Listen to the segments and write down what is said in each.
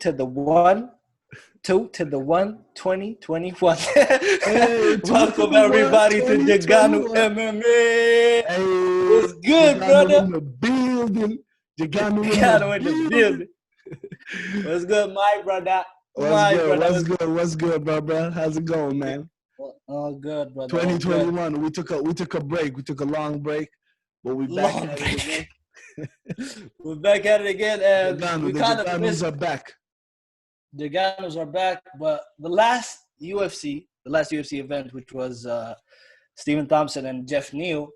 to the 1, 2 to the 1, 20, 21. Hey, Welcome everybody to JEGANU MMA. Hey, What's good, JEGANU brother? in the building. JEGANU JEGANU in the building. What's good, my brother? What's good, bro? How's it going, man? All good, brother. 2021. Good. We took a break. We took a long break, but we back Long at break. it again. We're back at it again, and we The kind of JEGANUs missed. are back. The JEGANUs are back, but the last UFC event, which was Stephen Thompson and Jeff Neal,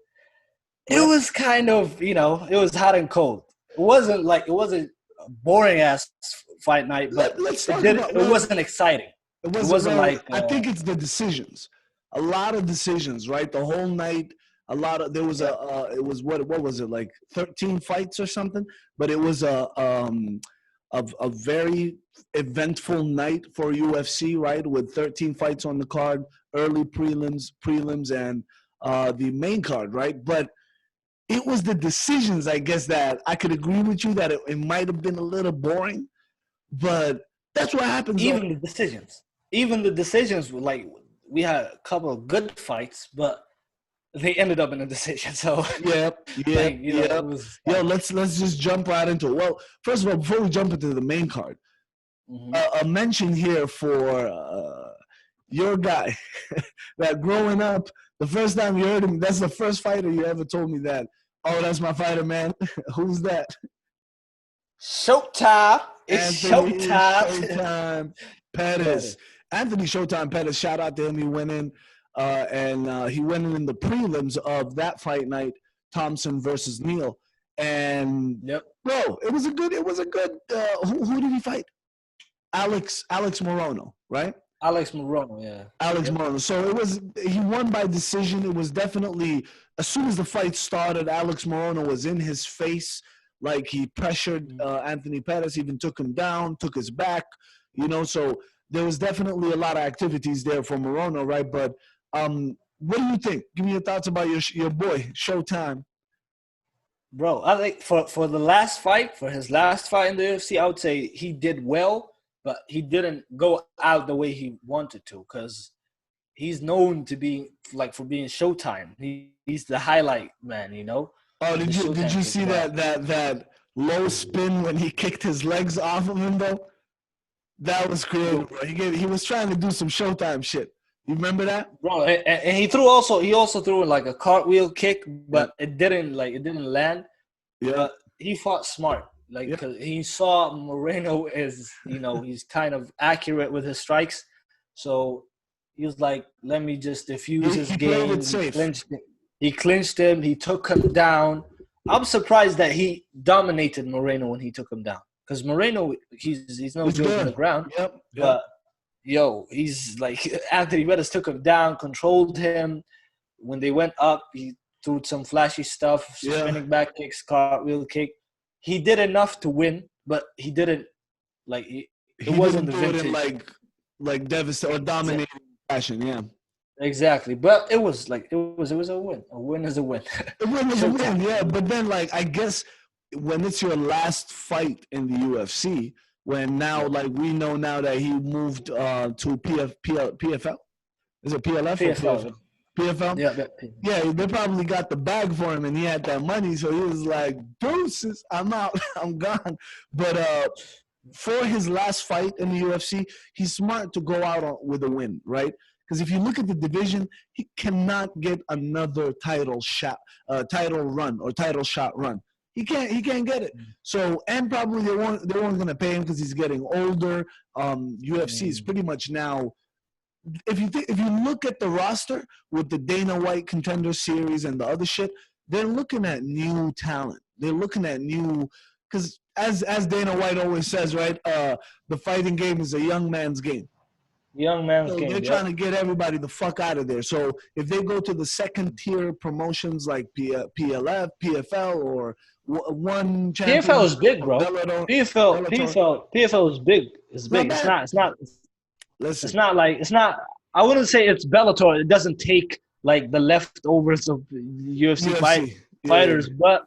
it was kind of, it was hot and cold. It wasn't a boring ass fight night, but it wasn't exciting. It wasn't like I think it's the decisions. A lot of decisions, right? The whole night. There was it was what was it, like 13 fights or something? But it was a very eventful night for UFC, right? With 13 fights on the card, early prelims, and the main card, right? But it was the decisions, I guess, that I could agree with you that it might have been a little boring, but that's what happens. Even the decisions were like, we had a couple of good fights, but they ended up in a decision. So let's just jump right into it. Well, first of all, before we jump into the main card, a mention here for your guy that growing up, the first time you heard him, that's the first fighter you ever told me that, oh, that's my fighter, man. Who's that? Showtime. It's Showtime. Showtime Pettis. Anthony Showtime Pettis, shout out to him. He went in. He went in the prelims of that fight night, Thompson versus Neal, and bro, it was a good. Who did he fight? Alex Morono, right? Alex Morono, yeah. Morono. So he won by decision. It was definitely, as soon as the fight started, Alex Morono was in his face, like he pressured Anthony Pettis, even took him down, took his back, so there was definitely a lot of activities there for Morono, right? But what do you think? Give me your thoughts about your boy, Showtime. Bro, I think for his last fight in the UFC, I would say he did well, but he didn't go out the way he wanted to, because he's known to be for being Showtime. He's the highlight man, Oh, did you see that low spin when he kicked his legs off of him though? That was creative, bro. He was trying to do some Showtime shit. You remember that, bro? And he also threw in like a cartwheel kick, but it didn't land. Yeah, but he fought smart, because he saw Moreno is he's kind of accurate with his strikes, so he was like, let me just diffuse his game. Played it safe. He clinched him. He took him down. I'm surprised that he dominated Moreno when he took him down, because Moreno he's no joke on the ground. Yep. But he's like, Anthony Pettis took him down, controlled him. When they went up, he threw some flashy stuff, spinning back kicks, cartwheel kick. He did enough to win, but he didn't it wasn't the vintage. like devastating or dominating fashion, yeah. Exactly, but it was a win. A win is a win. A win is a win, yeah. But then, I guess when it's your last fight in the UFC, when now, we know now that he moved to PFL. Is it PLF? PFL. PFL? Yeah, they probably got the bag for him, and he had that money, so he was like, deuces, I'm out, I'm gone. But for his last fight in the UFC, he's smart to go out with a win, right? Because if you look at the division, he cannot get another title shot run. He can't get it. So, and probably they weren't going to pay him because he's getting older. UFC is pretty much now. If you look at the roster with the Dana White Contender Series and the other shit, they're looking at new talent. They're looking at new, because as Dana White always says, right? The fighting game is a young man's game. Young man's game. They're trying to get everybody the fuck out of there. So if they go to the second tier promotions like PLF, PFL, or one champion, PFL is big, bro. PFL is big. It's big. It's not. I wouldn't say it's Bellator. It doesn't take the leftovers of UFC fighters, but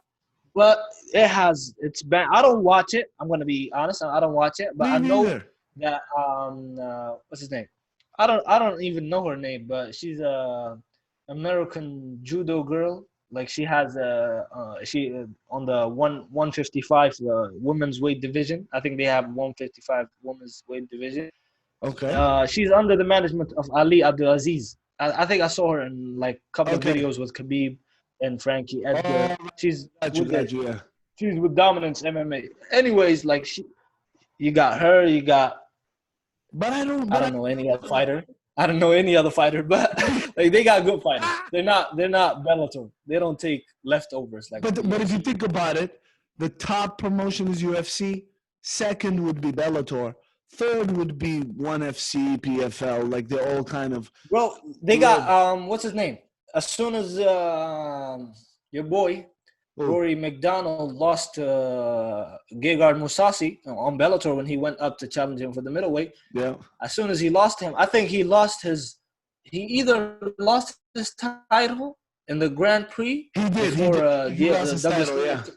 But it's been. I don't watch it. I'm gonna be honest. I don't watch it, but Me I know neither. that what's his name? I don't even know her name, but she's a American judo girl. Like she has she on the 155 women's weight division. I think they have 155 women's weight division. Okay. She's under the management of Ali Abdulaziz. I think I saw her in like a couple of Okay. videos with Khabib and Frankie Edgar. Oh, She's got you, with the got you. Yeah. she's with Dominance MMA. Anyways, like you got her, you got But I don't. I But I don't know any other fighter. I don't know any other fighter, but like they got good fighters. They're not Bellator. They don't take leftovers like the but if you UFC. think about it, the top promotion is UFC. Second would be Bellator. Third would be ONE FC, PFL. Like they're all kind of Bro, they got live. what's his name? As soon as your boy Oh, Rory McDonald lost to Gegard Mousasi on Bellator when he went up to challenge him for the middleweight. yeah. As soon as he lost him, I think he either lost his title in the Grand Prix He did. He before did. He lost his Douglas title. Lima. Yeah.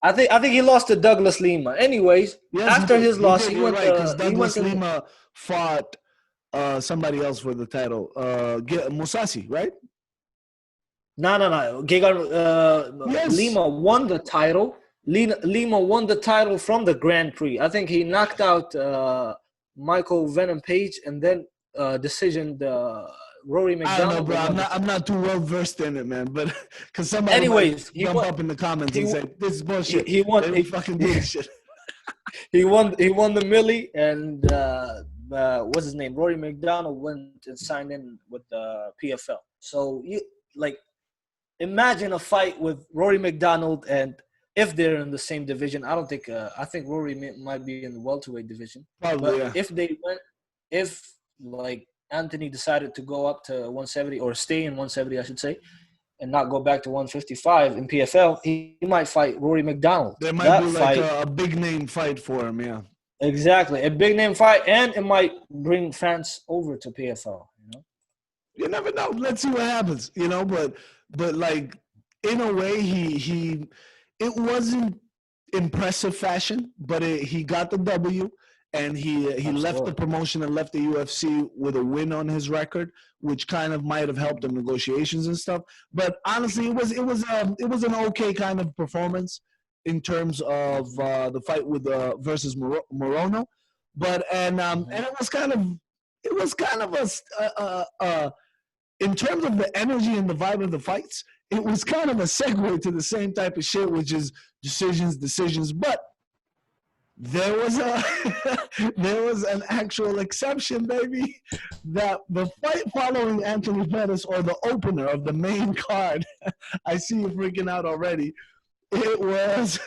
I think he lost to Douglas Lima. Anyways, Yes, he after did. his He loss, did. You're right. Because he went Douglas to Lima fought somebody else for the title. Musasi, right? no. Gegard Yes. Lima won the title. Lima won the title from the Grand Prix. I think he knocked out Michael Venom Page and then decision Rory I don't know, McDonald bro. and won the I'm title. not too well versed in it, man. But because somebody might Anyways, jump up in the comments he and won say this is he, bullshit. he won They don't fucking do this shit. he won the Millie and what's his name? Rory McDonald went and signed in with the PFL. So you like imagine a fight with Rory McDonald and if they're in the same division, I don't think I think Rory might be in the welterweight division. Probably, But yeah. if like Anthony decided to go up to 170 or stay in 170, I should say, and not go back to 155 in PFL, he might fight Rory McDonald. There might be That like fight, a big name fight for him, yeah. exactly, a big name fight, and it might bring fans over to PFL. You never know. Let's see what happens, but like in a way he it wasn't impressive fashion, but he got the W and he left the Absolutely. promotion and left the UFC with a win on his record, which kind of might have helped him negotiations and stuff. But honestly, it was an okay kind of performance in terms of the fight with versus Morono, but and it was kind of a in terms of the energy and the vibe of the fights, it was kind of a segue to the same type of shit, which is decisions. But there was there was an actual exception, baby. That the fight following Anthony Pettis, or the opener of the main card, I see you freaking out already. It was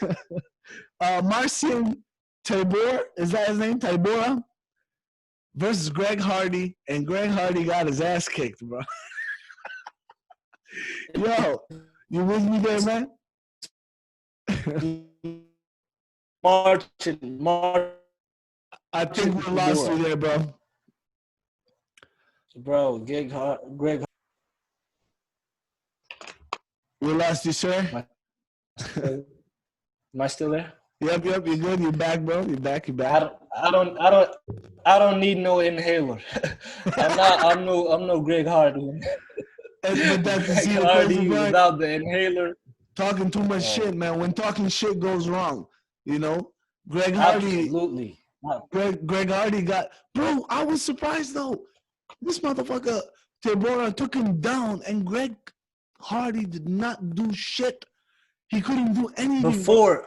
Marcin Tybura, is that his name? Tybura? Versus Greg Hardy, and Greg Hardy got his ass kicked, bro. Yo, you with me there, man? Martin, I think we lost you there, bro. bro, Greg. We lost you, sir. Am I still there? Yep, you're good. You're back, bro. You're back. I don't need no inhaler. I'm no Greg Hardy. But that's Greg the Hardy crazy part. without the inhaler. Talking too much shit, man. When talking shit goes wrong, Greg Hardy. Absolutely. Greg Hardy got, bro. I was surprised though. This motherfucker Tebora took him down, and Greg Hardy did not do shit. He couldn't do anything. Before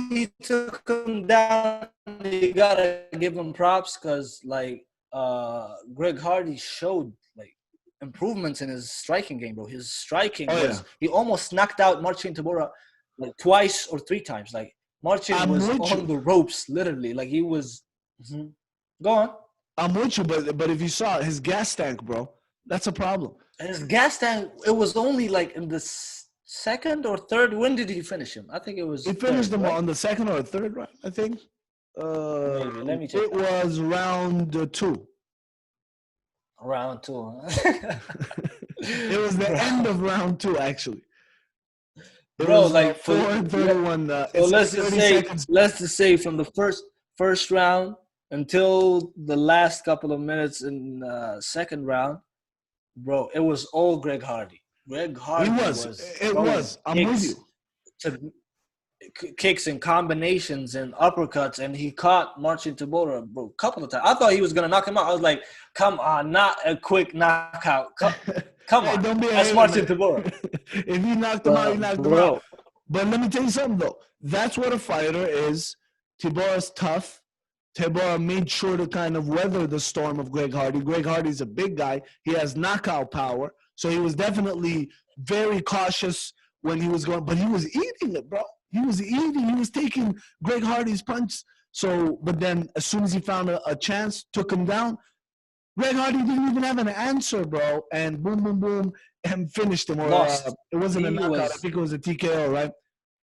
he took him down, you gotta give him props because Greg Hardy showed like improvements in his striking game, bro. His striking he almost knocked out Marcin Tybura like twice or three times. Like Marcin was on the ropes, literally. Like he was. Go on. I'm with you, but if you saw his gas tank, bro, that's a problem. His gas tank, it was only like in the second or third. When did he finish him? I think it was. He finished him on the second or third round, I think. Maybe. Let me check. It was round 2. Round 2. Huh? It was the end of round 2, actually. It Bro, was like 4:31. so It's like let's just 30 say seconds. from the first round until the last couple of minutes in second round, bro, it was all Greg Hardy. Greg He Hardy was. was It throwing was. I'm with you. to kicks and combinations and uppercuts, and he caught Marcin Tybura, bro, a couple of times. I thought he was gonna knock him out. I was like, come on, not a quick knockout. Come Hey, on, don't be a that's hater, Marcin man. Tybura. If he knocked him out, he But knocked him out. bro, But let me tell you something, though. That's what a fighter is. Tibura's tough. Tibura made sure to kind of weather the storm of Greg Hardy. Greg Hardy's a big guy. He has knockout power. So he was definitely very cautious when he was going. But he was eating it, bro. He was eating. He was taking Greg Hardy's punch. So, but then as soon as he found a chance, took him down. Greg Hardy didn't even have an answer, bro. And boom, boom, boom, and finished him. Or lost. it wasn't a He knockout. I was. think it was a TKO, right?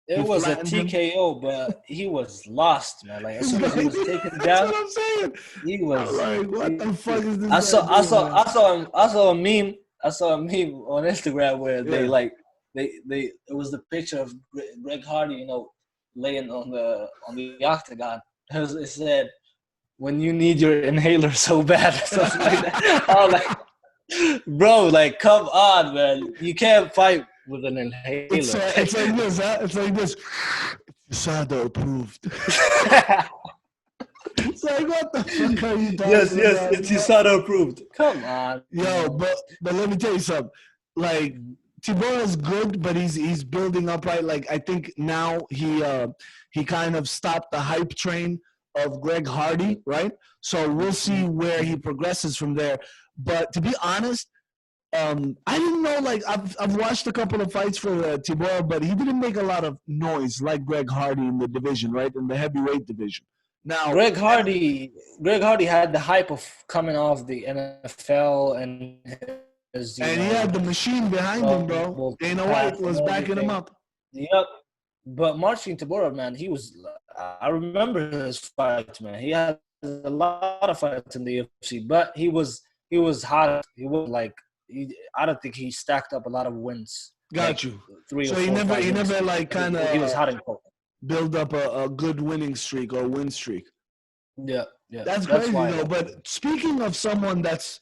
It He was a flattened him. TKO, but he was lost, man. Like as soon as he was taken That's down, what I'm saying. he I'm was. like, what the fuck is this I guy saw, I doing, saw, man? I saw a meme. I saw a meme on Instagram where they Yeah. like they it was the picture of Greg Hardy, you know, laying on the octagon. It said, "When you need your inhaler so bad," or something like that. I was like, bro, like, come on, man. You can't fight with an inhaler. It's like this, huh? It's like this. USADA approved. It's like, what the fuck are you talking yes, about? it's USADA approved. Come on. Yo, but let me tell you something. Like, Tibura's good, but he's building up, right? Like, I think now he kind of stopped the hype train of Greg Hardy, right? So we'll see where he progresses from there. But to be honest, I didn't know. Like, I've watched a couple of fights for Tibura, but he didn't make a lot of noise like Greg Hardy in the division, right? In the heavyweight division. Now, Greg Hardy had the hype of coming off the NFL and his, and he had the machine behind him, bro. Dana White was backing him up. Yep. But Marcin Tybura, man, he was. I remember his fights, man. He had a lot of fights in the UFC, but he was hot. He was like, I don't think he stacked up a lot of wins. Got like you. 3 So or 4. he never like kind of he was hot and cold. Build up a good winning streak or win streak. Yeah. That's crazy, though. But speaking of someone that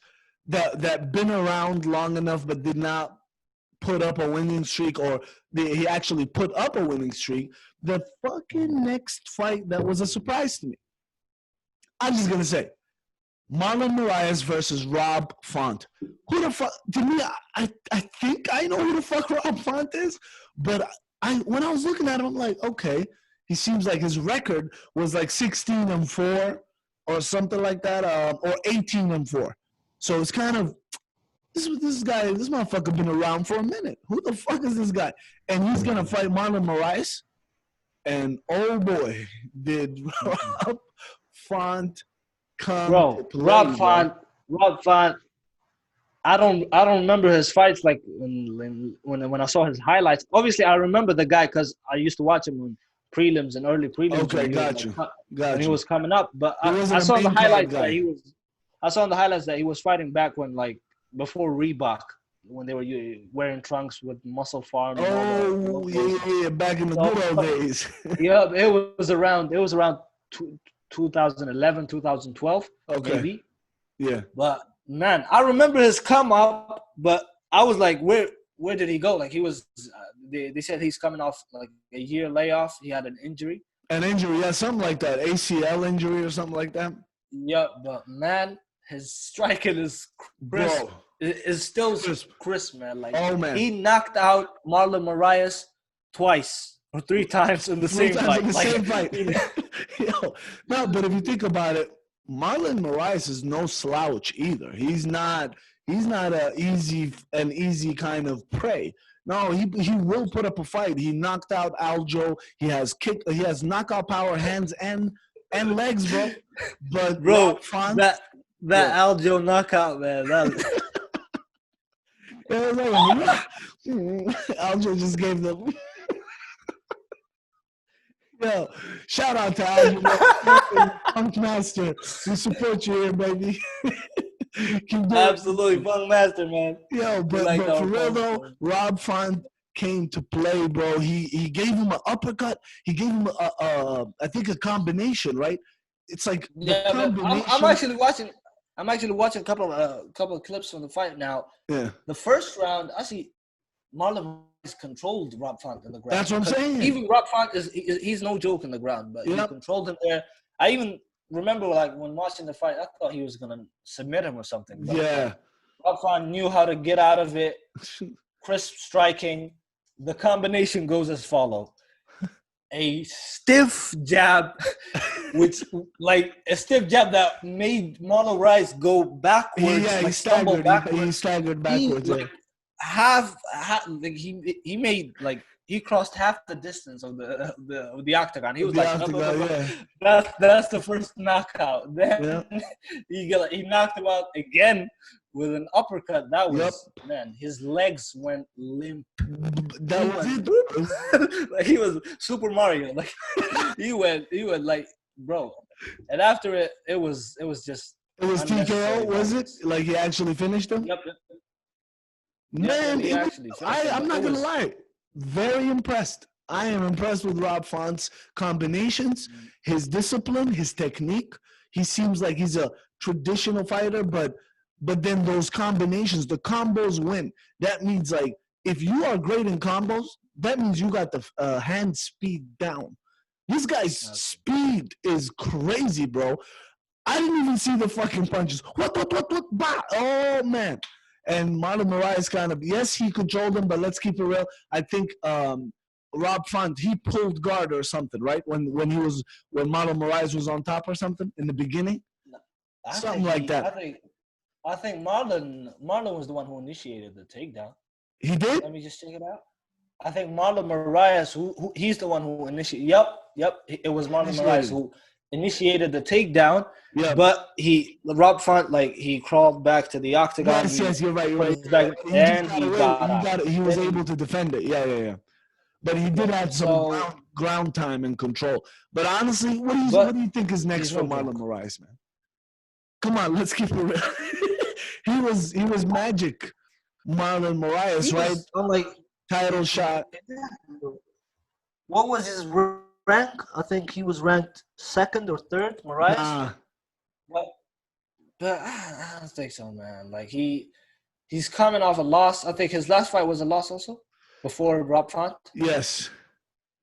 been around long enough but did not put up a winning streak, or he actually put up a winning streak, the fucking next fight that was a surprise to me. I'm just gonna say, Marlon Moraes versus Rob Font. Who the fuck? To me, I think I know who the fuck Rob Font is, but when I was looking at him, I'm like, okay, he seems like his record was like 16-4 or something like that, or 18-4. So it's kind of this motherfucker been around for a minute. Who the fuck is this guy? And he's gonna fight Marlon Moraes. And oh boy, did Rob Font come to play, Rob Font. I don't remember his fights like when I saw his highlights. Obviously, I remember the guy because I used to watch him on prelims and early prelims. Okay, when he was coming up, but I saw in the highlights that he was. I saw in the highlights that he was fighting back when, like, before Reebok, when they were wearing trunks with Muscle Farm. Oh, yeah, back in the good old days. Yeah, it was around 2011, 2012, okay. maybe. Yeah. But man, I remember his come up, but I was like, where did he go? Like, he was. They said he's coming off like a year layoff. He had an injury. An injury, yeah, something like that. ACL injury or something like that. Yeah, but man, his striking is crisp. Bro. Is still crisp, man. Like, oh man, he knocked out Marlon Moraes twice or 3 times in the same fight. Same fight. Yo, no, but if you think about it, Marlon Moraes is no slouch either. He's not an easy kind of prey. No, he will put up a fight. He knocked out Aljo. He has knockout power, hands and legs, bro. But bro, that Aljo knockout, man. Aljo just gave them. Yo, shout out to Aljo, Punk Master. We support you here, baby. Keep doing Absolutely, funk master, man. Yo, We like but for our real funk, though, man. Rob Font came to play, bro. He gave him an uppercut. He gave him I think a combination, right? It's like the Yeah, but I'm combination. actually watching. I'm actually watching a couple of clips from the fight now. Yeah, The first round, actually, Marlon Moraes controlled Rob Font in the ground. that's what I'm Because saying. even Rob Font he's no joke in the ground, but he Yep. controlled him there. I even remember like when watching the fight, I thought he was gonna submit him or something. But Yeah. Rob Font knew how to get out of it. Crisp striking. The combination goes as follow: a stiff jab, which like a stiff jab that made Marlon Rice go backwards, He like stumble staggered. backwards. He staggered He backwards. like half like he made like he crossed half the distance of the octagon. He was The like octagon, yeah. That's the first knockout. Then Yeah. he knocked him out again with an uppercut. That Yep. was man, his legs went limp. That was it. Like he was Super Mario. Like he went like bro. And after it was just It was unnecessary TKO, was it? violence. Like he actually finished him? Yep. Man, he actually finished him. I'm not going to lie. Very impressed. I am impressed with Rob Font's combinations, his discipline, his technique. He seems like he's a traditional fighter, but then those combinations, the combos win. That means like if you are great in combos, that means you got the hand speed down. This guy's speed is crazy, bro. I didn't even see the fucking punches. What, bah! Oh, man. And Marlon Moraes kind of, yes, he controlled him, but let's keep it real. I think Rob Font, he pulled guard or something, right? When Marlon Moraes was on top or something in the beginning? Something like that. I think Marlon was the one who initiated the takedown. He did? Let me just check it out. I think Marlon Moraes, who he's the one who initiated. Yep. It was Marlon Moraes who initiated the takedown. Yeah. But Rob Font, like he crawled back to the octagon. Yes, you're right. And he got he was able to defend it. Yeah. But he did have some ground time and control. But honestly, what do you think is next for Marlon Moraes, man? Come on, let's keep it real. he was magic, Marlon Moraes, right? I'm like title shot. What was his rank? I think he was ranked second or third, Moraes. But I don't think so, man. Like he's coming off a loss. I think his last fight was a loss also before Rob Font. Yes.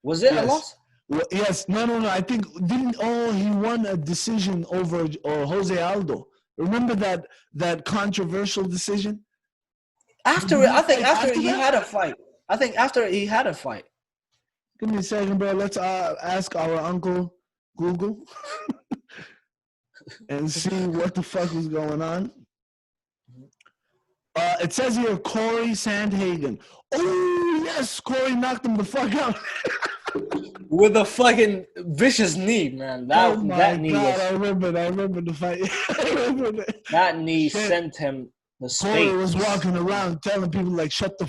Was it a loss? Well, yes. No. I think he won a decision over Jose Aldo. Remember that controversial decision? After he had a fight. I think after he had a fight. Give me a second, bro. Let's ask our uncle Google and see what the fuck was going on. It says here Corey Sandhagen. Oh, yes, Corey knocked him the fuck out. With a fucking vicious knee, man. That knee was... I remember the fight. That knee sent him the space. Corey was walking around telling people like, shut the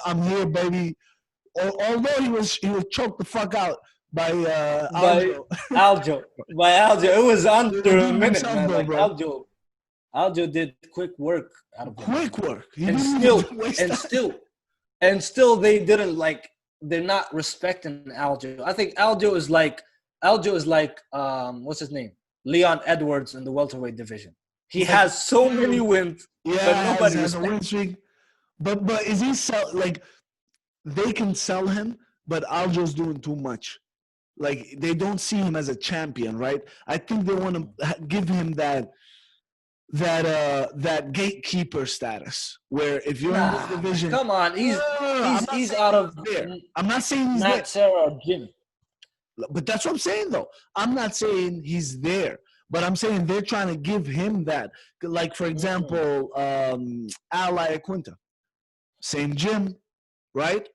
I'm here, baby. Although he was choked the fuck out by Aljo. By Aljo. It was under a minute, man. Like Aljo did quick work out of him. Quick work. And still they didn't like, they're not respecting Aljo. I think Aljo is like what's his name? Leon Edwards in the welterweight division. He has so many wins, but nobody has a win streak. But is he they can sell him, but Aljo's doing too much. Like they don't see him as a champion, right? I think they want to give him that gatekeeper status, where if you're in this division, come on, he's out of there. I'm not saying he's not Sarah or Jimmy, but that's what I'm saying though. I'm not saying he's there, but I'm saying they're trying to give him that. Like for example, Al Iaquinta, same gym, right?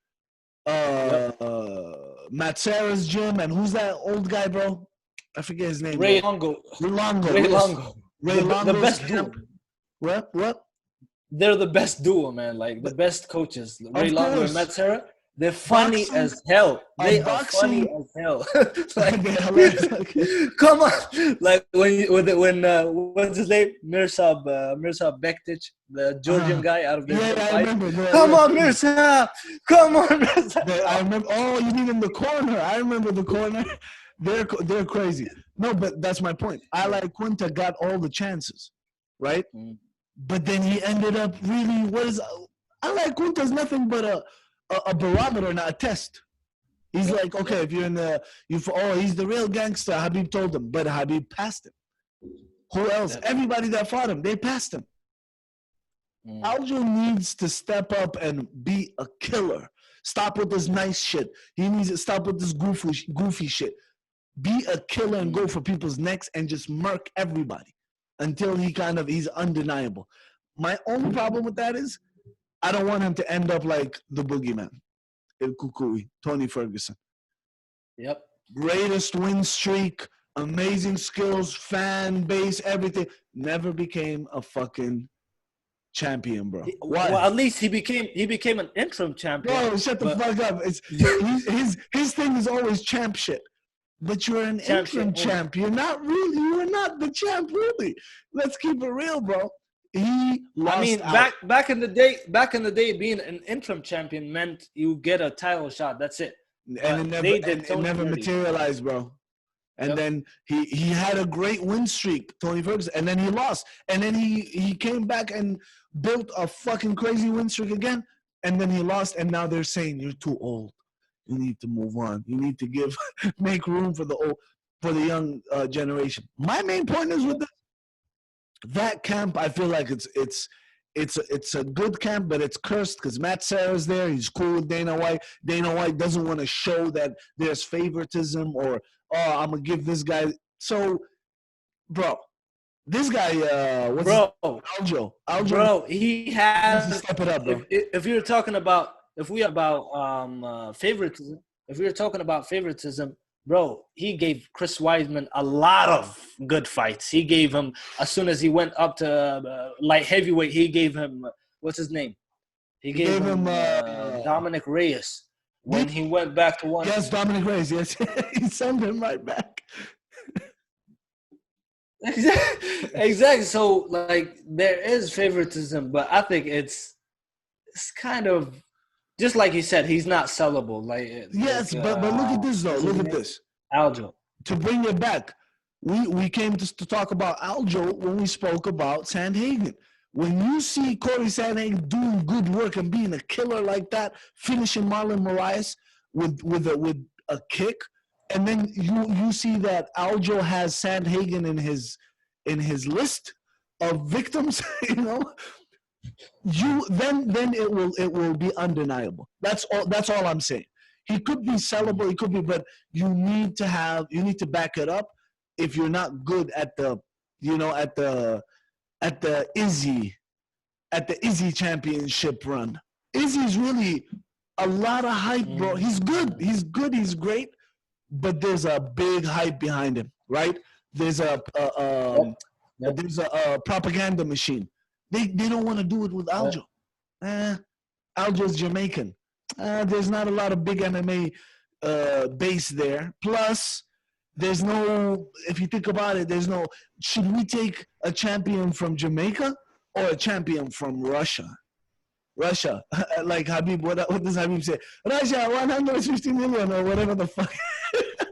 Matt Serra's gym, and who's that old guy, bro? I forget his name. Ray Longo. The best duo. What? They're the best duo, man. Like the best coaches. Ray Longo and Matt Serra. They're funny Boxing, as hell. They are funny boxing, as hell. they're Like, hilarious. Okay. come on. Like what's his name? Mirsab Bektic, the Georgian guy out of Yeah, the I fight. remember. Come on, Mirsab. Come on, Mirsab. I remember. Oh, you mean in the corner? I remember the corner. They're crazy. No, but that's my point. I like Quinta got all the chances, right? Mm. But then he ended up really. What is? I like Quinta's nothing but a barometer, not a test. He's like, okay, if you're in the, he's the real gangster. Habib told him, but Habib passed him. Who else? Everybody that fought him, they passed him. Aljo needs to step up and be a killer. Stop with this nice shit. He needs to stop with this goofy shit. Be a killer and go for people's necks and just murk everybody until he's undeniable. My only problem with that is I don't want him to end up like the boogeyman, El Kukui, Tony Ferguson. Yep. Greatest win streak, amazing skills, fan base, everything. Never became a fucking champion, bro. Why? Well, at least he became an interim champion. Bro, shut the fuck up. His thing is always champ shit. But you're an interim champ. You're not really. You are not the champ, really. Let's keep it real, bro. He lost. I mean, back in the day, being an interim champion meant you get a title shot. That's it. And it never materialized, bro. And then he had a great win streak, Tony Ferguson, and then he lost. And then he came back and built a fucking crazy win streak again, and then he lost, and now they're saying you're too old. You need to move on. You need to make room for the young generation. My main point is with that camp, I feel like it's a good camp, but it's cursed because Matt Serra's there. He's cool with Dana White. Dana White doesn't want to show that there's favoritism or, I'm going to give this guy. So, bro, this guy, Aljo. Bro, he has to step it up, bro. If you're talking about, favoritism, if we were talking about favoritism, bro, he gave Chris Weidman a lot of good fights. He gave him, as soon as he went up to light heavyweight, he gave him, what's his name? He gave him Dominic Reyes when he went back to one. Yes, Dominic Reyes, yes. He sent him right back. Exactly. So, like, there is favoritism, but I think it's kind of, just like you said, he's not sellable. Yes, but look at this though. Look at this. Aljo. To bring it back, we came to talk about Aljo when we spoke about Sandhagen. When you see Corey Sandhagen doing good work and being a killer like that, finishing Marlon Moraes with a kick, and then you see that Aljo has Sandhagen in his list of victims, you know. Then it will be undeniable. That's all I'm saying. He could be sellable, but you need to back it up if you're not good at the Izzy championship run. Izzy's really a lot of hype, bro. He's good, he's great, but there's a big hype behind him, right? There's a propaganda machine. They don't want to do it with Aljo. Aljo's Jamaican. There's not a lot of big MMA base there. Plus, there's no, if you think about it, should we take a champion from Jamaica or a champion from Russia? Russia. Like Habib, what does Habib say? Russia, 150 million or whatever the fuck.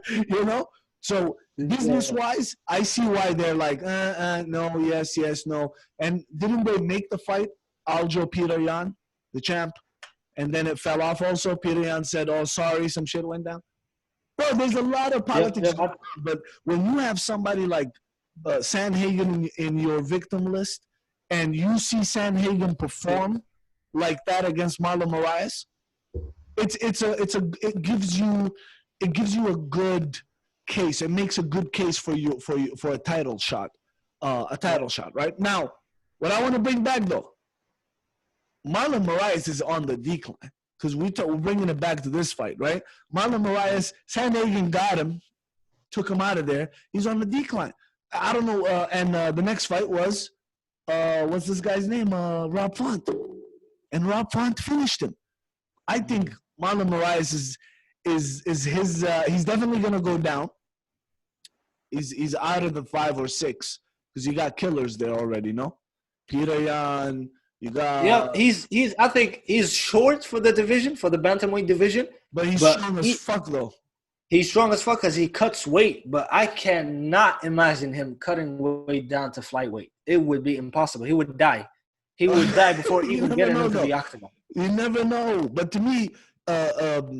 You know? So business-wise, I see why they're like, no, yes, no. And didn't they make the fight, Aljo Peter Yan, the champ? And then it fell off also. Peter Yan said, oh, sorry, some shit went down. Bro, there's a lot of politics. But when you have somebody like Sandhagen in your victim list and you see Sandhagen perform like that against Marlon Moraes, it gives you a good case. It makes a good case for a title shot, right? Now, what I want to bring back though, Marlon Moraes is on the decline because we're bringing it back to this fight, right? Marlon Moraes, Sandhagen got him, took him out of there. He's on the decline. I don't know. And the next fight was, what's this guy's name? Rob Font, and Rob Font finished him. I think Marlon Moraes is his. He's definitely gonna go down. He's out of the 5 or 6 because you got killers there already. No, Peter Yan. You Yeah, got. he's. I think he's short for the division, for the bantamweight division. But he's strong as fuck though. He's strong as fuck because he cuts weight, but I cannot imagine him cutting weight down to flyweight. It would be impossible. He would die. He would die before even getting into the octagon. You never know. But to me,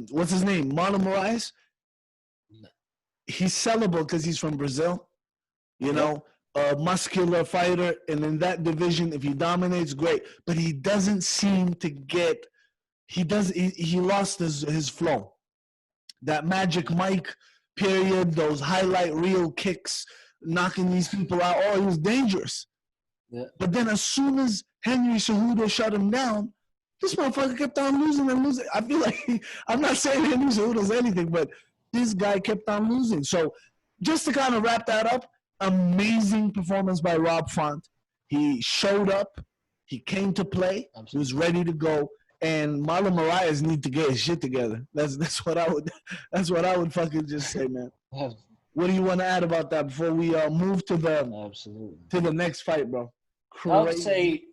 what's his name? Marlon Moraes. He's sellable because he's from Brazil. You know, a muscular fighter, and in that division, if he dominates, great. But he doesn't seem to get. He lost his flow. That Magic Mike period, those highlight reel kicks, knocking these people out. Oh, he was dangerous. Yeah. But then as soon as Henry Cejudo shut him down, this motherfucker kept on losing and losing. I feel like I'm not saying Henry Cejudo's anything, but this guy kept on losing. So just to kind of wrap that up, amazing performance by Rob Font. He showed up. He came to play. Absolutely. He was ready to go. And Marlon Moraes need to get his shit together. That's what I would fucking just say, man. What do you want to add about that before we move to the next fight, bro? Crazy. I would say,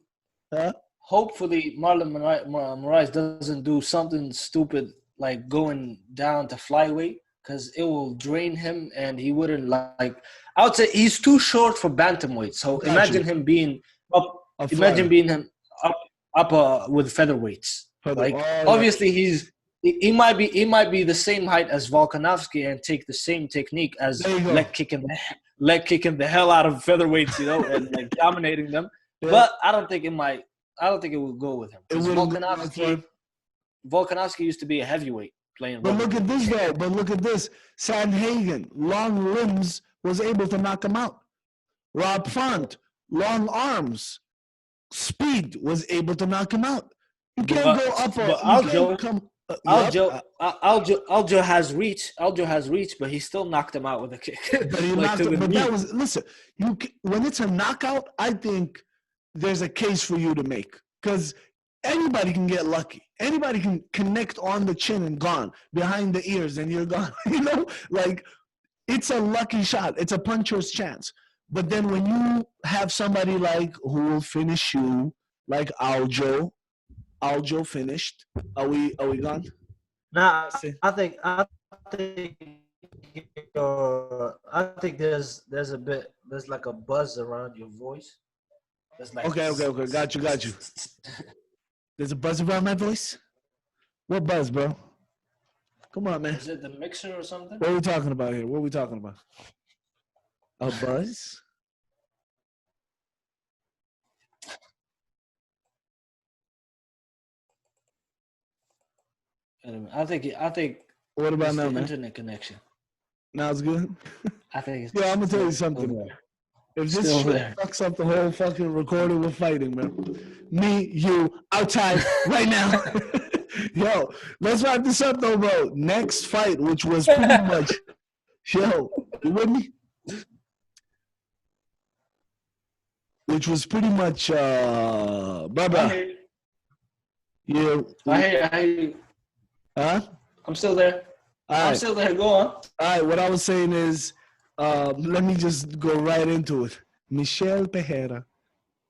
hopefully Marlon Moraes doesn't do something stupid like going down to flyweight, because it will drain him and he wouldn't like. I would say he's too short for bantamweight. So imagine him being up. Imagine being him up with featherweights. Obviously he might be the same height as Volkanovski and take the same technique as leg kicking the hell out of featherweights, you know, and like dominating them. Yeah. But I don't think it will go with him. Volkanovski used to be a heavyweight playing. But look at this though. But look at this. Sandhagen, long limbs, was able to knock him out. Rob Font, long arms, speed, was able to knock him out. You can't go up. Aljo has reach. Aljo has reach, but he still knocked him out with a kick. But he knocked him. But that was when it's a knockout, I think there's a case for you to make, because anybody can get lucky. Anybody can connect on the chin and gone behind the ears, and you're gone. You know, like it's a lucky shot. It's a puncher's chance. But then when you have somebody like who will finish you, like Aljo finished. Are we gone? Nah, I think there's like a buzz around your voice. Like okay. Got you. There's a buzz around my voice? What buzz, bro? Come on, man. Is it the mixer or something? What are we talking about here? What are we talking about? A buzz? I think. What about now, man? Internet connection. Now it's good. I think it's. Yeah, I'm gonna tell you something. If this shit fucks up the whole fucking recording, we're fighting, man. Me, you, outside right now. Yo, let's wrap this up though, bro. Next fight, which was pretty much. Yo, you with me? Which was pretty much, brother. Yeah. I hear you. Huh? I'm still there. I'm still there. Go on. All right. What I was saying is, let me just go right into it. Michel Pereira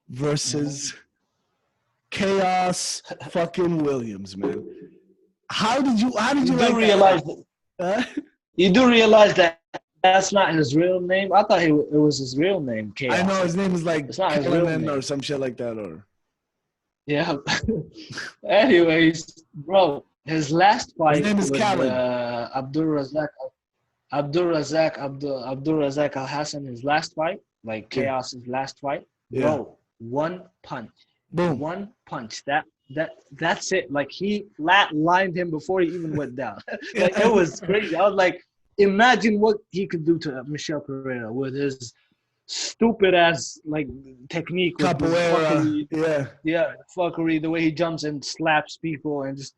versus Chaos fucking Williams, man. How did you realize that? You do realize that that's not his real name? I thought it was his real name, Chaos. I know his name is like Kellen or some shit like that, or. Yeah. Anyways, bro, his last fight his name is Abdulrazak Al Hassan, his last fight, like Chaos's last fight. Bro, one punch. Boom. One punch. That's it. Like he flat-lined him before he even went down. Like it was crazy. I was like, imagine what he could do to Michel Pereira with his stupid ass like technique, with fuckery, fuckery, the way he jumps and slaps people and just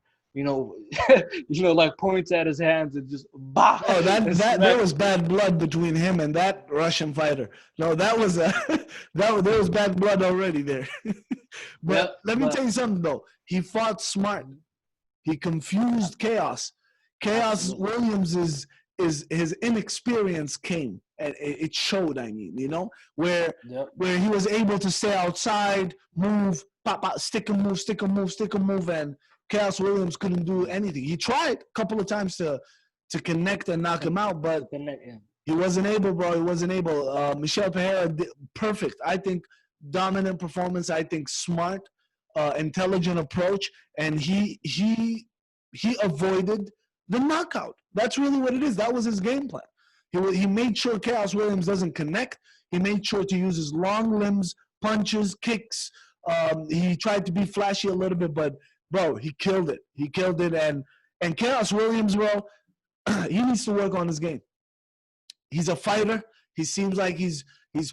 like points at his hands and just bah. Oh, there was bad blood between him and that Russian fighter. No, that was there was bad blood already there. But let me tell you something though. He fought smart. He confused Chaos. Chaos Williams is his inexperience came, and it showed. I mean, you know, where he was able to stay outside, move, pop, pop, stick and move, stick and move, stick and move, and Chaos Williams couldn't do anything. He tried a couple of times to connect and knock him out, but he wasn't able, bro. He wasn't able. Michel Pereira did perfect. I think dominant performance. I think smart, intelligent approach, and he avoided the knockout. That's really what it is. That was his game plan. He made sure Chaos Williams doesn't connect. He made sure to use his long limbs, punches, kicks. He tried to be flashy a little bit, but bro, he killed it. He killed it, and Chaos Williams, bro, he needs to work on his game. He's a fighter. He seems like he's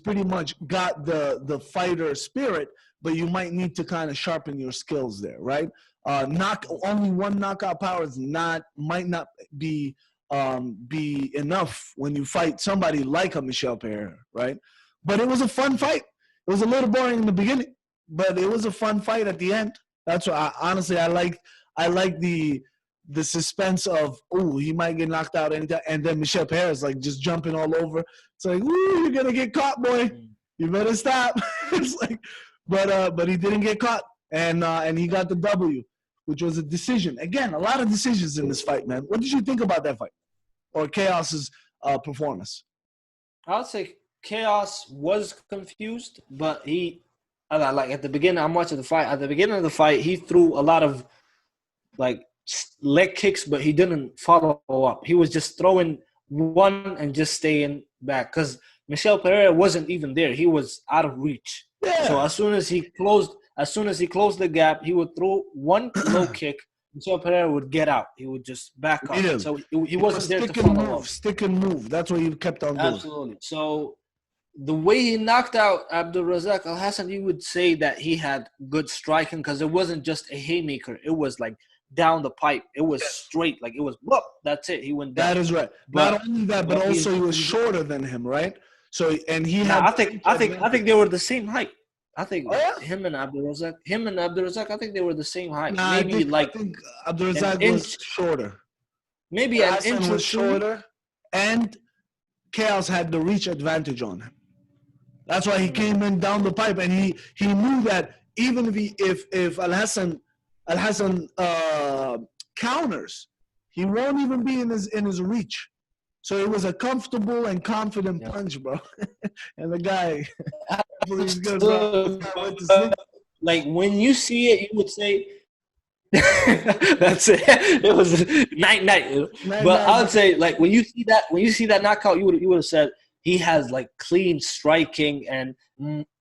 pretty much got the fighter spirit, but you might need to kind of sharpen your skills there, right? Only one knockout power might not be enough when you fight somebody like a Michel Pereira, right? But it was a fun fight. It was a little boring in the beginning, but it was a fun fight at the end. That's why honestly I like the suspense of, oh, he might get knocked out anytime, and then Michel Pereira's like just jumping all over. It's like, ooh, you're gonna get caught, boy. You better stop. It's like, but he didn't get caught, and he got the W, which was a decision. Again, a lot of decisions in this fight, man. What did you think about that fight, or Chaos's performance? I would say Chaos was confused, but like at the beginning, I'm watching the fight. At the beginning of the fight, he threw a lot of like leg kicks, but he didn't follow up. He was just throwing one and just staying back because Michel Pereira wasn't even there. He was out of reach. Yeah. So as soon as he closed the gap, he would throw one low kick. Michel Pereira would get out. He would just back up. So he wasn't there to follow up. Stick and move. That's what he kept on doing. Absolutely. So the way he knocked out Abdulrazak Alhassan, you would say that he had good striking because it wasn't just a haymaker. It was like down the pipe. It was straight. Like it was, whoop, that's it. He went down. That is right. Not only that, but also he was shorter than him, right? So, and he had. I think they were the same height. I think him and Abdulrazak, I think they were the same height. I think Abdulrazak was shorter. Maybe an inch was shorter, and Chaos had the reach advantage on him. That's why he came in down the pipe, and he knew that even if Alhassan counters, he won't even be in his reach. So it was a comfortable and confident punch, bro. And the guy, he's good, bro. Like when you see it, you would say, "That's it." It was night. But I would say, like when you see that knockout, you would have said he has like clean striking, and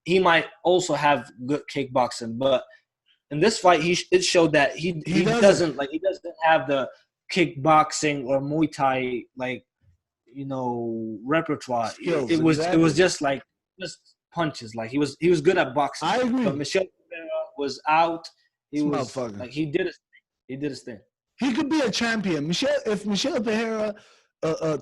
he might also have good kickboxing. But in this fight, it showed that he doesn't have the kickboxing or Muay Thai repertoire. Skills, it was just punches. Like he was good at boxing. I agree. But Michel Pereira was out. He did his thing. He could be a champion. If Michel Pereira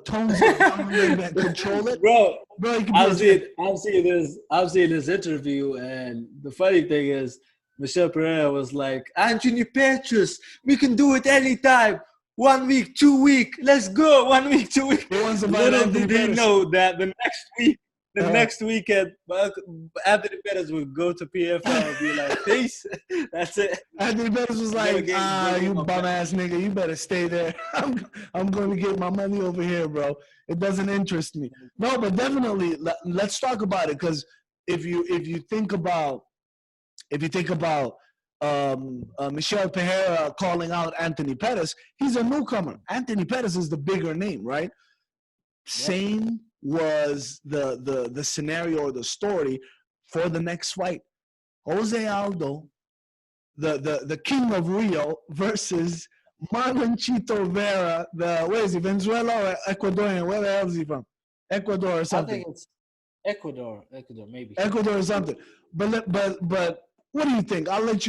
tones it down and control it, bro. He could be I'm seeing this interview, and the funny thing is, Michel Pereira was like, Anthony Petros, we can do it anytime. 1 week, 2 weeks, let's go. 1 week, 2 weeks. Little did they know that the next weekend, Anthony Petros would go to PFL and be like, peace. That's it. Anthony Petros was like, you bum-ass nigga, you better stay there. I'm going to get my money over here, bro. It doesn't interest me. No, but definitely, let's talk about it, because if you think about Michel Pereira calling out Anthony Pettis, he's a newcomer. Anthony Pettis is the bigger name, right? Yep. Same was the scenario or the story for the next fight. Jose Aldo, the king of Rio, versus Marlon Chito Vera, where is he, Venezuela or Ecuadorian? Where the hell is he from? Ecuador or something? I think it's Ecuador, maybe. Ecuador or something. But what do you think? I'll let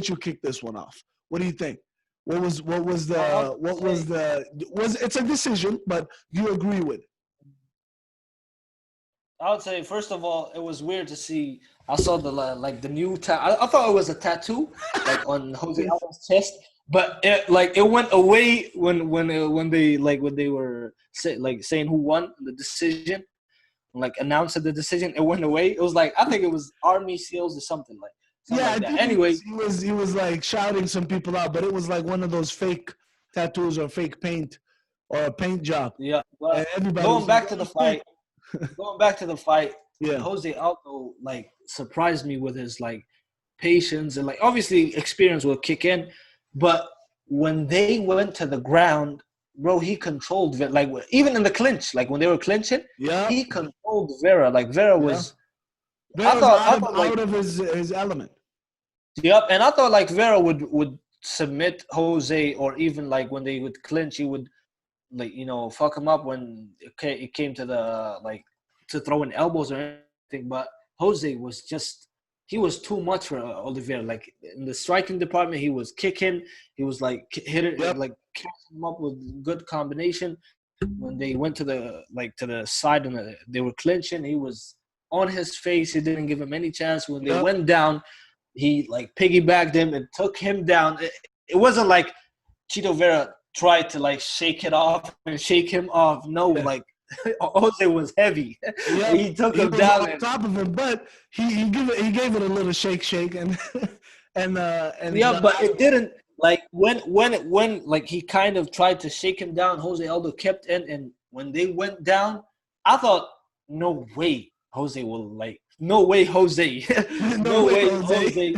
you kick this one off. What do you think? It's a decision, but you agree with it? I would say, first of all, it was weird to see. I saw the new I thought it was a tattoo, like on Jose Aldo's chest, but it went away when they were saying who won the decision, like announced the decision. It went away. It was like, I think it was Army SEALs or something Yeah, I like that. think Anyway, he was like shouting some people out, but it was like one of those fake tattoos or fake paint or a paint job. yeah. But And everybody going was like, back to "Oh, the shit." fight, going back to the fight, Yeah. Jose Aldo like surprised me with his like patience, and like obviously experience will kick in, but when they went to the ground, bro, he controlled like even in the clinch, like when they were clinching, Yeah. he controlled Vera. Like Vera Yeah. was, Vera's I thought like out of his element. yep, and I thought like Vera would submit Jose, or even like when they would clinch, he would like fuck him up when it came to the like to throwing elbows or anything. But Jose was just, he was too much for Oliveira. Like in the striking department, he was kicking, he was like hitting, Yep. like catching him up with good combination. When they went to the side and they were clinching, he was on his face. He didn't give him any chance. When they Yep. went down, he like piggybacked him and took him down. It wasn't like Chito Vera tried to like shake it off and shake him off. No, Yeah. like Jose was heavy. Yeah, He took him was down on top of him, but he gave it a little shake and and yeah, but it didn't, like when like he kind of tried to shake him down. Jose Aldo kept in, and when they went down, I thought, no way Jose will like, no way Jose, no way, Jose.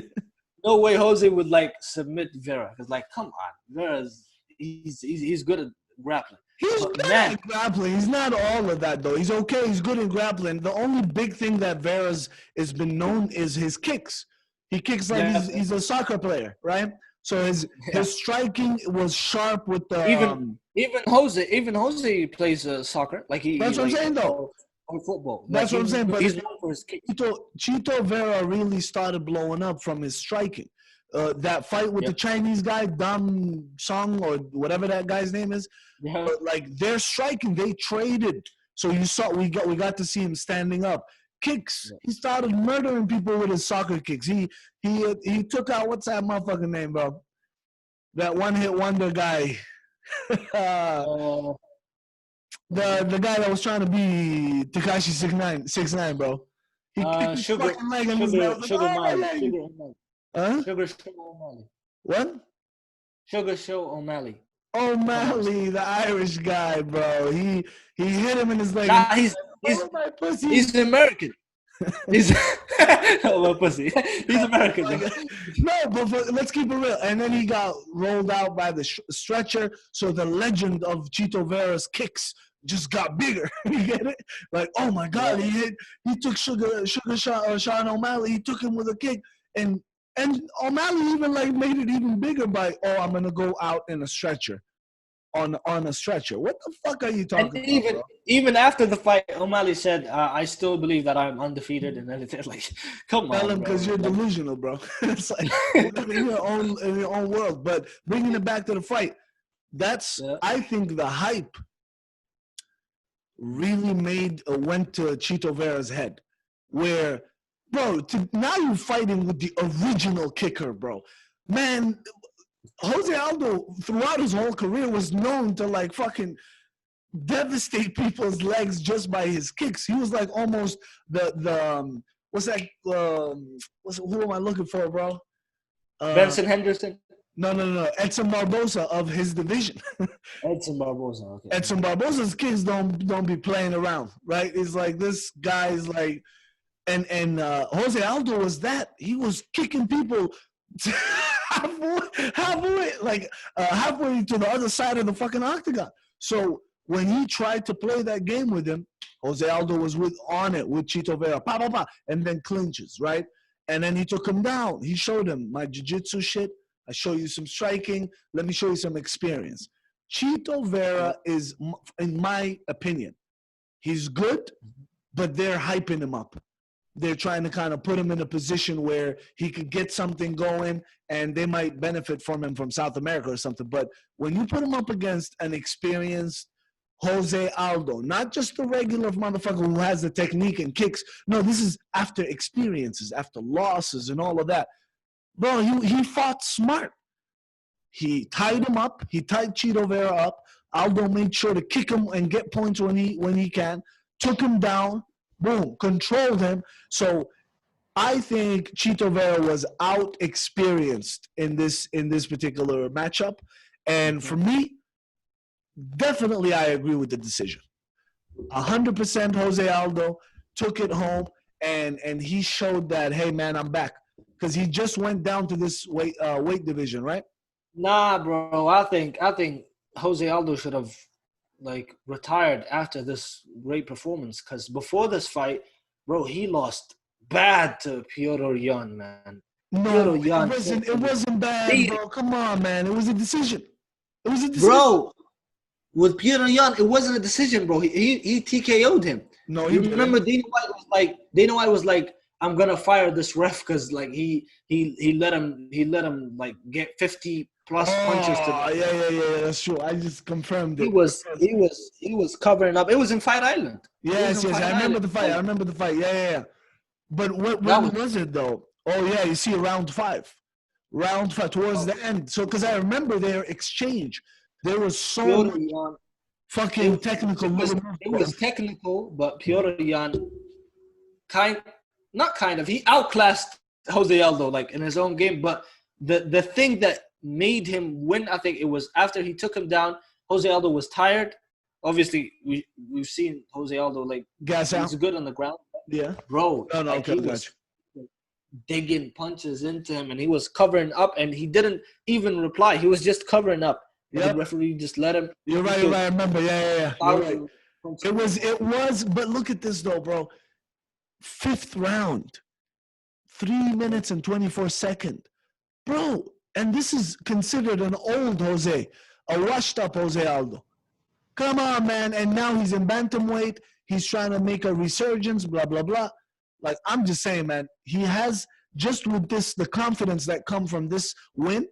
no way Jose would like submit Vera, because like, come on, Vera's he's good at grappling. He's But good man, at grappling. He's not all of that though. He's okay. He's good in grappling. The only big thing that Vera's has been known is his kicks. He kicks like yeah, he's a soccer player, right? So his striking was sharp with the. even Jose plays soccer, like That's what I'm saying though. or football. Like That's what I'm saying. But he's known for his kicks. Chito Vera really started blowing up from his striking. That fight with the Chinese guy, Dam Song, or whatever that guy's name is, but like their striking, they traded. So you saw we got to see him standing up. Kicks, he started murdering people with his soccer kicks. He took out, what's that motherfucking name, bro? That one hit wonder guy. The guy that was trying to be Tekashi 6ix9ine, bro. He kicked his fucking leg and his leg was like, oh, my leg. Huh? Sugar O'Malley. What? Sugar Show O'Malley. O'Malley, the Irish guy, bro. He hit him in his leg. Nah, he's American. He's oh, my pussy. He's American. No, but let's keep it real. And then he got rolled out by the stretcher. So the legend of Chito Vera's kicks just got bigger. You get it? Like, oh my God, he took Sean O'Malley. He took him with a kick, and O'Malley even like made it even bigger by, oh, I'm gonna go out in a stretcher, on a stretcher. What the fuck are you talking about, bro? Even after the fight, O'Malley said, I still believe that I'm undefeated, and everything. Like, come on, tell him, because you're delusional, bro. It's like you live in your own world. But bringing it back to the fight, I think the hype really went to Chito Vera's head, where, bro, now you're fighting with the original kicker, bro. Man, Jose Aldo throughout his whole career was known to like fucking devastate people's legs just by his kicks. He was like almost the what's that? Who am I looking for, bro? Benson Henderson. No. Edson Barboza of his division. Edson Barboza. Okay. Edson Barboza's kicks don't be playing around, right? It's like this guy's like, and Jose Aldo was that. He was kicking people halfway to the other side of the fucking octagon. So when he tried to play that game with him, Jose Aldo was on it with Chito Vera, and then clinches, right? And then he took him down. He showed him my jiu-jitsu shit. I show you some striking. Let me show you some experience. Chito Vera is, in my opinion, he's good, but they're hyping him up. They're trying to kind of put him in a position where he could get something going, and they might benefit from him from South America or something. But when you put him up against an experienced Jose Aldo, not just the regular motherfucker who has the technique and kicks. No, this is after experiences, after losses and all of that. Bro, he fought smart. He tied him up. He tied Chito Vera up. Aldo made sure to kick him and get points when he can. Took him down. Boom. Controlled him. So I think Chito Vera was out experienced in this particular matchup. And for me, definitely I agree with the decision. 100% Jose Aldo took it home and he showed that, hey man, I'm back. Because he just went down to this weight division, right? Nah, bro. I think Jose Aldo should have retired after this great performance. Because before this fight, bro, he lost bad to Piotr Jan, man. No, it wasn't bad, bro. Come on, man. It was a decision. Bro, with Piotr Jan, it wasn't a decision, bro. He TKO'd him. No, you remember Dana White was like, I'm gonna fire this ref because he let him get 50 plus punches to the yeah, that's true. I just confirmed it. He was covering up. It was in Fight Island. Yes, I remember the fight. Yeah. But when was it though? Oh yeah, you see round five towards the end. So because I remember their exchange, there was so much fucking technical. It was technical, but Piotr Jan he outclassed Jose Aldo in his own game. But the thing that made him win, I think it was after he took him down. Jose Aldo was tired. Obviously, we've seen Jose Aldo gas out. He's good on the ground. Yeah, bro. He was digging punches into him, and he was covering up, and he didn't even reply. He was just covering up. Yep. The referee just let him. You're right. I remember. Yeah. You're right. It was. But look at this though, bro. 5th round, 3 minutes and 24 seconds, bro. And this is considered an old Jose, a washed-up Jose Aldo. Come on, man. And now he's in bantamweight. He's trying to make a resurgence, blah, blah, blah. I'm just saying, man, he has, just with this, the confidence that come from this win,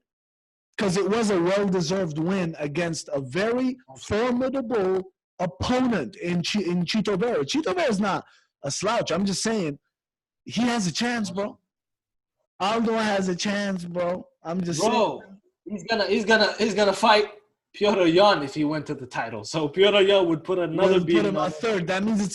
because it was a well-deserved win against a very formidable opponent in Chito Vera. Chito Vera is not a slouch. I'm just saying, he has a chance, bro. Aldo has a chance, bro. I'm just saying. He's gonna fight Piotr Jan if he went to the title. So Piotr Jan would put another beat him a third. That means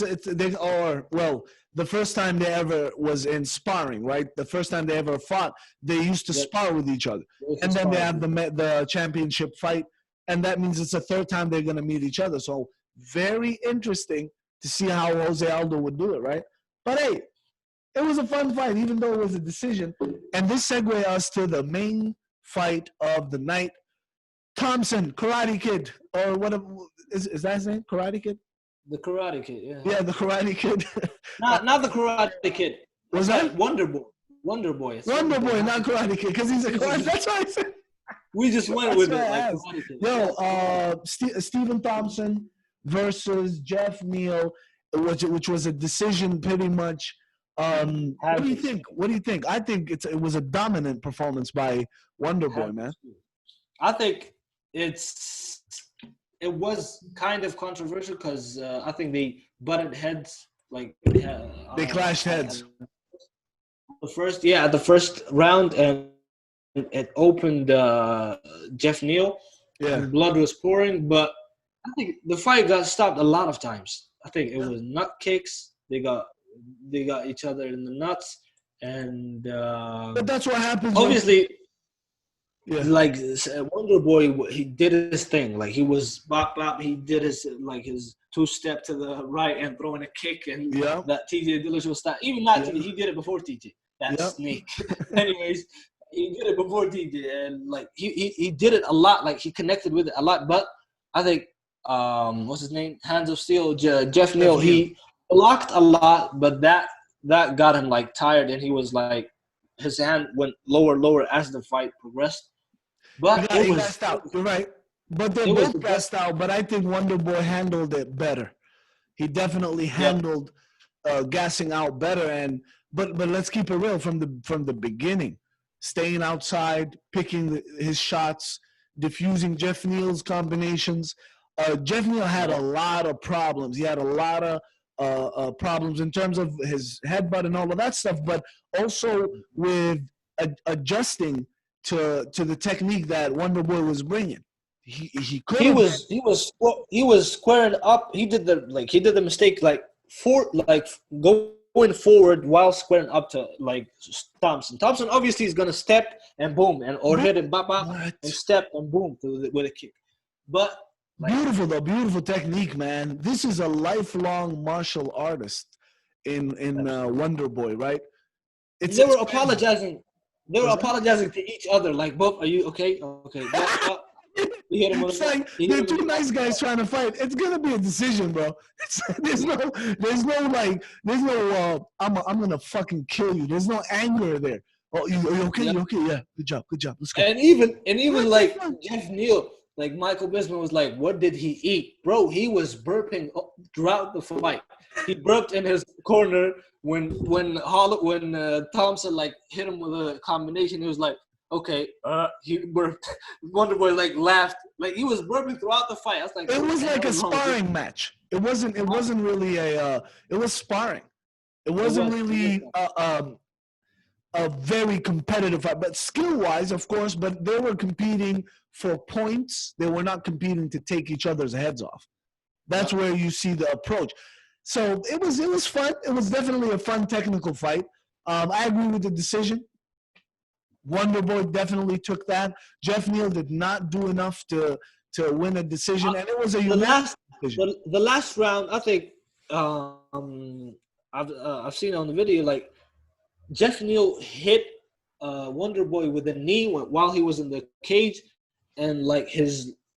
the first time they ever was in sparring, right? The first time they ever fought, they used to spar with each other. And then they have the championship fight, and that means it's the third time they're going to meet each other. So very interesting to see how Jose Aldo would do it, right? But hey, it was a fun fight, even though it was a decision. And this segues us to the main fight of the night. Thompson, Karate Kid, or what is that his name? Karate Kid? The Karate Kid, yeah. Yeah, the Karate Kid. not the Karate Kid. Was that Wonder Boy? Wonder Boy, not Karate Kid, because he's a Karate. That's what I said. We just went with it. Yo, Stephen Thompson versus Jeff Neal, which was a decision pretty much. What do you think? I think it was a dominant performance by Wonder Boy, man. I think it was kind of controversial because I think they butted heads. They clashed heads. The first round, and it opened Jeff Neal. Yeah, and blood was pouring, but I think the fight got stopped a lot of times. I think it was nut kicks. They got each other in the nuts, and but that's what happens. Obviously, yeah. Wonder Boy, he did his thing. He was bop bop. He did his 2-step to the right and throwing a kick, and that TJ Dillashaw style. Even that, he did it before TJ. That snake. Anyways, he did it before TJ, and he did it a lot. He connected with it a lot. But I think what's his name? Hands of Steel, Jeff Neal. He blocked a lot, but that got him tired, and he was his hand went lower as the fight progressed. But he gassed out. You're right. But they both gassed out. But I think Wonder Boy handled it better. He definitely handled gassing out better. But let's keep it real from the beginning. Staying outside, picking his shots, diffusing Jeff Neal's combinations. Jeff Neal had a lot of problems. He had a lot of problems in terms of his headbutt and all of that stuff, but also with adjusting to the technique that Wonder Boy was bringing. He could He have. was squaring up. He did the mistake going forward while squaring up to like Thompson. Thompson obviously is gonna step and boom or hit it and step and boom with a kick. But beautiful technique, man. This is a lifelong martial artist in Wonder Boy, right? They were apologizing. They were apologizing to each other. Like, Bob, are you okay? Okay. It's like they're two nice guys trying to fight. It's gonna be a decision, bro. There's no I'm gonna fucking kill you. There's no anger there. Oh, you okay? Yeah. You okay? Yeah. Good job. Let's go. And even like Jeff Neal, like Michael Bisping was like, what did he eat, bro? He was burping throughout the fight. He burped in his corner when Thompson like hit him with a combination. He was like, okay, he burped. Wonder Boy like laughed, like he was burping throughout the fight. I was like, it was like a sparring match. It wasn't really it was sparring. It wasn't really a very competitive fight, but skill-wise, of course. But they were competing for points. They were not competing to take each other's heads off. That's where you see the approach. So it was fun. It was definitely a fun technical fight. I agree with the decision. Wonder Boy definitely took that. Jeff Neal did not do enough to win a decision, and it was a unanimous decision. The last round, I think I've seen on the video, like Jeff Neal hit Wonder Boy with a knee while he was in the cage, and like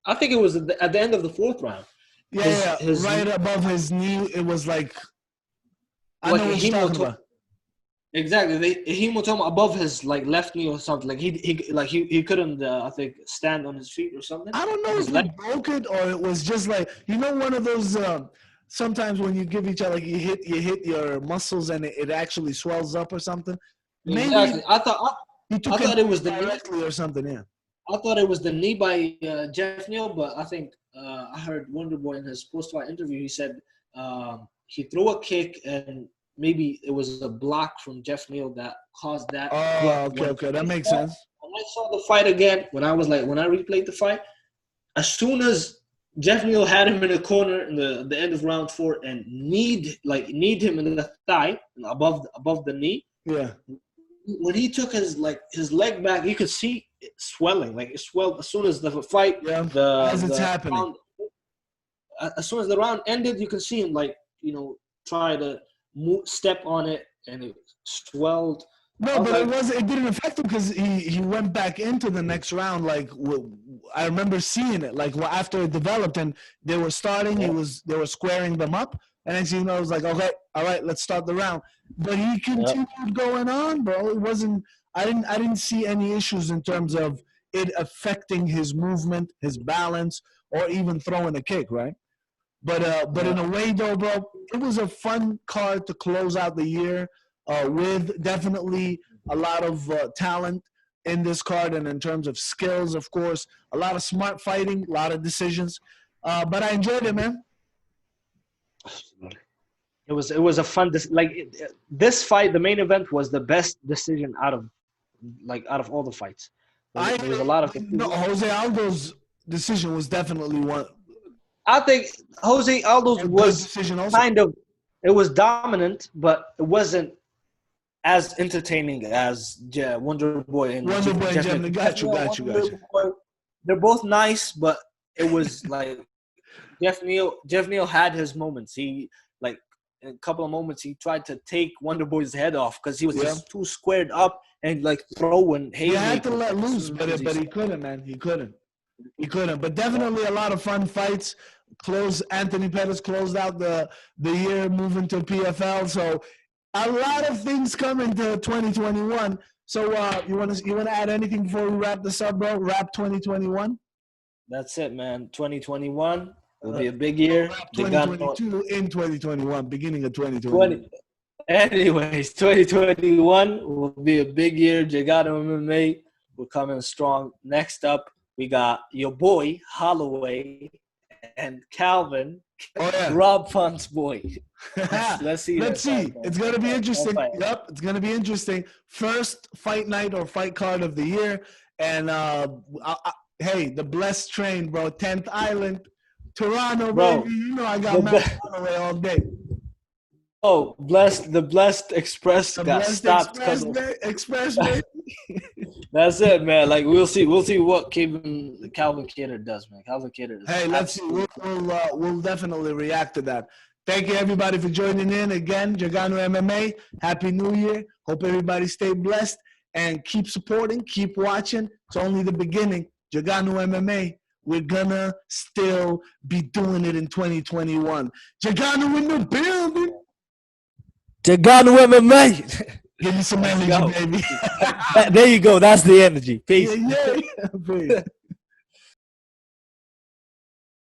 I think it was at the end of the fourth round. His right above his knee, it was like I know what you're talking about. Exactly, the hematoma above his like left knee or something. Like he couldn't I think stand on his feet or something. I don't know if he broke it or it was just like one of those. Sometimes when you give each other, like you hit your muscles and it actually swells up or something. Maybe exactly. I thought it was the directly or something. Yeah. I thought it was the knee by Jeff Neal, but I think I heard Wonder Boy in his post-fight interview. He said he threw a kick and maybe it was a block from Jeff Neal that caused that. Oh, okay, that makes sense. When I saw the fight again, when I replayed the fight, as soon as Jeff Neal had him in the corner in the end of round 4 and kneed him in the thigh above the knee. Yeah. When he took his leg back, you could see it swelling. Like it swelled as soon as the fight. Yeah. It's happening. Round, as soon as the round ended, you could see him try to step on it, and it swelled. No, but it didn't affect him because he went back into the next round. Like I remember seeing it. Like after it developed and they were starting, they were squaring them up, and then I was like, okay, all right, let's start the round. But he continued going on, bro. It wasn't. I didn't see any issues in terms of it affecting his movement, his balance, or even throwing a kick, right? But in a way, though, bro, it was a fun card to close out the year with definitely a lot of talent in this card, and in terms of skills, of course, a lot of smart fighting, a lot of decisions. But I enjoyed it, man. It was a fun this fight. The main event was the best decision out of all the fights. There was a lot of Jose Aldo's decision was definitely one. I think Jose Aldo's was it was dominant, but it wasn't as entertaining as Wonder Boy and Jeff. Got you. They're both nice, but it was like Jeff Neal had his moments. He in a couple of moments he tried to take Wonder Boy's head off because he was just too squared up and throwing. He had to let loose, but he couldn't, man. He couldn't. But definitely a lot of fun fights. Anthony Pettis closed out the year, moving to PFL. So a lot of things coming to 2021. So you want to add anything before we wrap this up, bro? Wrap 2021. That's it, man. 2021 will be a big year. 2022 in 2021, beginning of 2021. Anyways, 2021 will be a big year. JEGANU MMA will come in strong. Next up, we got your boy Holloway and Calvin, Rob Funk's boy. Let's see. It's going to be interesting. Yep, it's going to be interesting. First fight night or fight card of the year. And hey, the blessed train, bro. 10th Island, Toronto, Bro, baby. You know I got Mount Holloway all day. oh, the blessed express The got blessed stopped because of. express, baby. That's it, man. Like we'll see what Calvin Cater does, man. Calvin Cater does. Hey, let's see. We'll definitely react to that. Thank you, everybody, for joining in again. JEGANU MMA. Happy New Year. Hope everybody stay blessed and keep supporting, keep watching. It's only the beginning. JEGANU MMA. We're gonna still be doing it in 2021. JEGANU in the building. JEGANU MMA. Give me some energy, baby. There you go. That's the energy. Peace. Yeah.